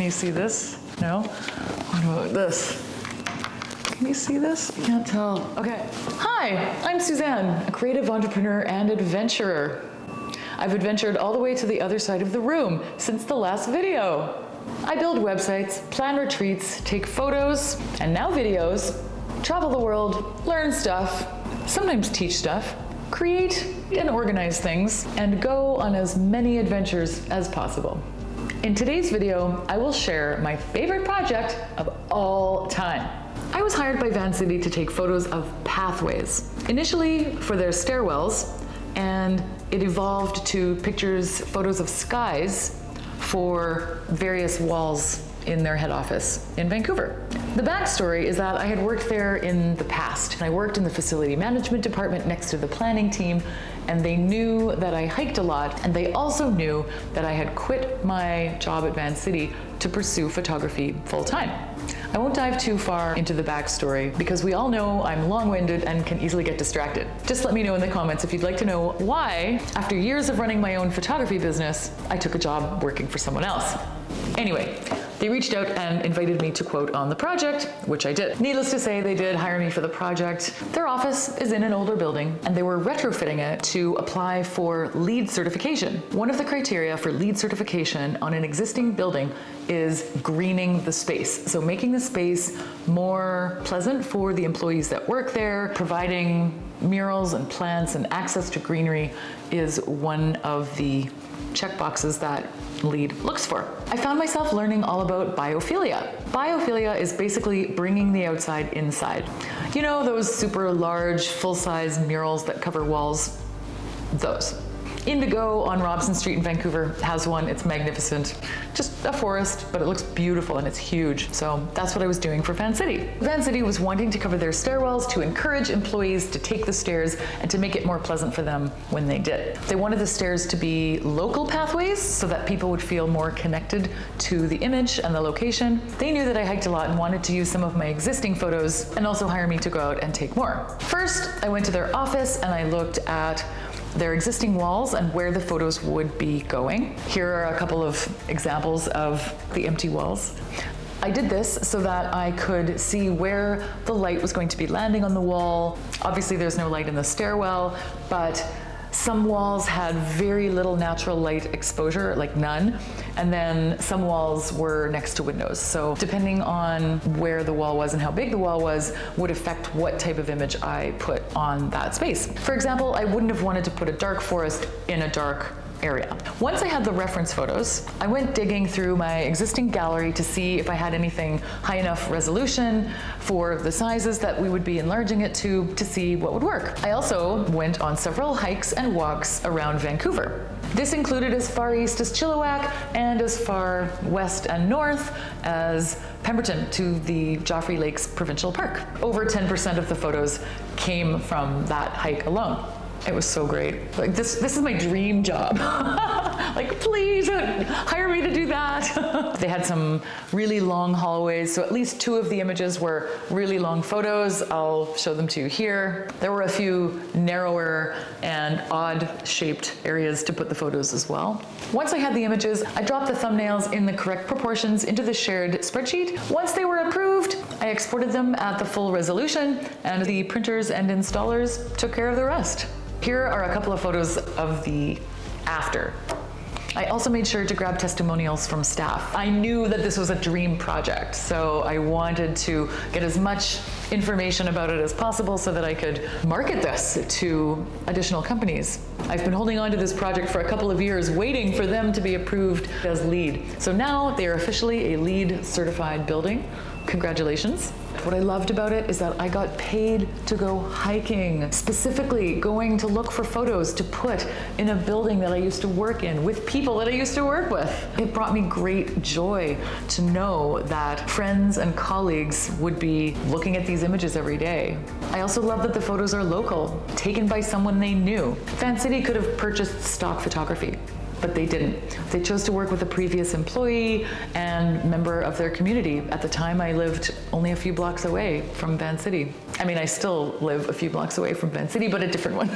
Can you see this? No? What about this? Can you see this? I can't tell. Okay. Hi, I'm Suzanne, a creative entrepreneur and adventurer. I've adventured all the way to the other side of the room since the last video. I build websites, plan retreats, take photos, and now videos, travel the world, learn stuff, sometimes teach stuff, create and organize things, and go on as many adventures as possible. In today's video, I will share my favorite project of all time. I was hired by Van City to take photos of pathways, initially for their stairwells, and it evolved to photos of skies for various walls in their head office in Vancouver. The backstory is that I had worked there in the past. I worked in the facility management department next to the planning team, and they knew that I hiked a lot, and they also knew that I had quit my job at Van City to pursue photography full-time. I won't dive too far into the backstory because we all know I'm long-winded and can easily get distracted. Just let me know in the comments if you'd like to know why, after years of running my own photography business, I took a job working for someone else. Anyway, they reached out and invited me to quote on the project, which I did. Needless to say, they did hire me for the project. Their office is in an older building, and they were retrofitting it to apply for LEED certification. One of the criteria for LEED certification on an existing building is greening the space. So making the space more pleasant for the employees that work there, providing murals and plants and access to greenery is one of the checkboxes that LEED looks for. I found myself learning all about biophilia. Biophilia is basically bringing the outside inside. You know those super large, full-size murals that cover walls? Those. Indigo on Robson Street in Vancouver has one. It's magnificent. Just a forest, but it looks beautiful and it's huge. So that's what I was doing for Van City. Van City was wanting to cover their stairwells to encourage employees to take the stairs and to make it more pleasant for them when they did. They wanted the stairs to be local pathways so that people would feel more connected to the image and the location. They knew that I hiked a lot and wanted to use some of my existing photos and also hire me to go out and take more. First, I went to their office and I looked at their existing walls and where the photos would be going. Here are a couple of examples of the empty walls. I did this so that I could see where the light was going to be landing on the wall. Obviously there's no light in the stairwell, but some walls had very little natural light exposure, like none, and then some walls were next to windows. So depending on where the wall was and how big the wall was would affect what type of image I put on that space. For example, I wouldn't have wanted to put a dark forest in a dark area. Once I had the reference photos, I went digging through my existing gallery to see if I had anything high enough resolution for the sizes that we would be enlarging it to see what would work. I also went on several hikes and walks around Vancouver. This included as far east as Chilliwack and as far west and north as Pemberton to the Joffrey Lakes Provincial Park. Over 10% of the photos came from that hike alone. It was so great. Like this is my dream job. Like, please hire me to do that. They had some really long hallways, so at least two of the images were really long photos. I'll show them to you here. There were a few narrower and odd-shaped areas to put the photos as well. Once I had the images, I dropped the thumbnails in the correct proportions into the shared spreadsheet. Once they were approved, I exported them at the full resolution, and the printers and installers took care of the rest. Here are a couple of photos of the after. I also made sure to grab testimonials from staff. I knew that this was a dream project, so I wanted to get as much information about it as possible so that I could market this to additional companies. I've been holding on to this project for a couple of years, waiting for them to be approved as LEED. So now they are officially a LEED certified building. Congratulations. What I loved about it is that I got paid to go hiking, specifically going to look for photos to put in a building that I used to work in with people that I used to work with. It brought me great joy to know that friends and colleagues would be looking at these images every day. I also love that the photos are local, taken by someone they knew. Van City could have purchased stock photography, but they didn't. They chose to work with a previous employee and member of their community. At the time, I lived only a few blocks away from Van City. I mean, I still live a few blocks away from Van City, but a different one.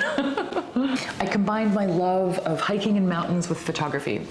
I combined my love of hiking in mountains with photography.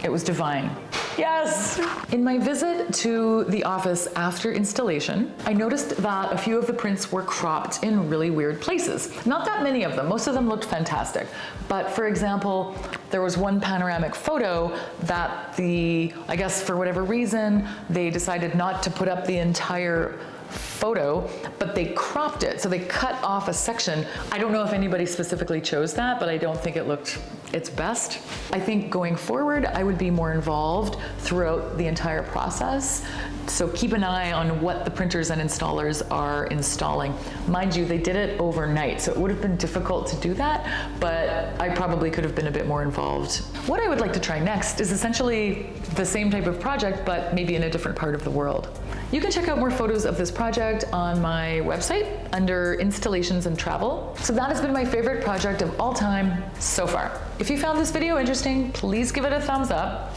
It was divine. Yes! In my visit to the office after installation, I noticed that a few of the prints were cropped in really weird places. Not that many of them, most of them looked fantastic. But for example, there was one panoramic photo that I guess for whatever reason, they decided not to put up the entire photo, but they cropped it. So they cut off a section. I don't know if anybody specifically chose that, but I don't think it looked its best. I think going forward, I would be more involved throughout the entire process. So keep an eye on what the printers and installers are installing. Mind you, they did it overnight, so it would have been difficult to do that, but I probably could have been a bit more involved. What I would like to try next is essentially the same type of project, but maybe in a different part of the world. You can check out more photos of this project on my website under installations and travel. So that has been my favorite project of all time so far. If you found this video interesting, please give it a thumbs up.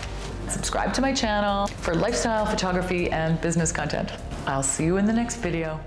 Subscribe to my channel for lifestyle, photography, and business content. I'll see you in the next video.